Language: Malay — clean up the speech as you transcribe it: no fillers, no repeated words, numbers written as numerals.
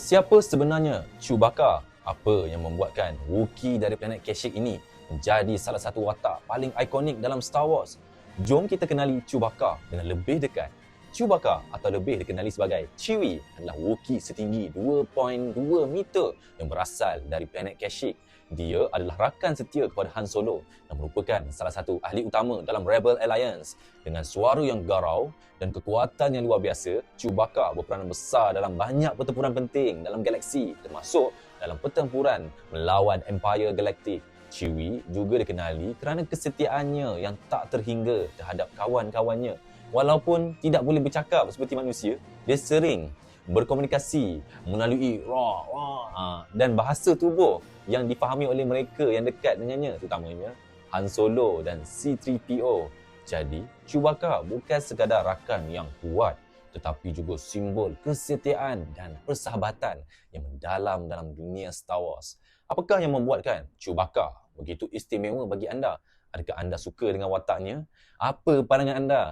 Siapa sebenarnya Chewbacca? Apa yang membuatkan Wookiee dari planet Kashyyyk ini menjadi salah satu watak paling ikonik dalam Star Wars? Jom kita kenali Chewbacca dengan lebih dekat. Chewbacca atau lebih dikenali sebagai Chewie adalah Wookiee setinggi 2.2 meter yang berasal dari planet Kashyyyk. Dia adalah rakan setia kepada Han Solo dan merupakan salah satu ahli utama dalam Rebel Alliance. Dengan suara yang garau dan kekuatan yang luar biasa, Chewbacca berperanan besar dalam banyak pertempuran penting dalam galaksi, termasuk dalam pertempuran melawan Empire Galactic. Chewie juga dikenali kerana kesetiaannya yang tak terhingga terhadap kawan-kawannya. Walaupun tidak boleh bercakap seperti manusia, dia sering berkomunikasi melalui dan bahasa tubuh yang difahami oleh mereka yang dekat dengannya, terutamanya Han Solo dan C-3PO. Jadi, Chewbacca bukan sekadar rakan yang kuat, tetapi juga simbol kesetiaan dan persahabatan yang mendalam dalam dunia Star Wars. Apakah yang membuatkan Chewbacca begitu istimewa bagi anda? Adakah anda suka dengan wataknya? Apa pandangan anda?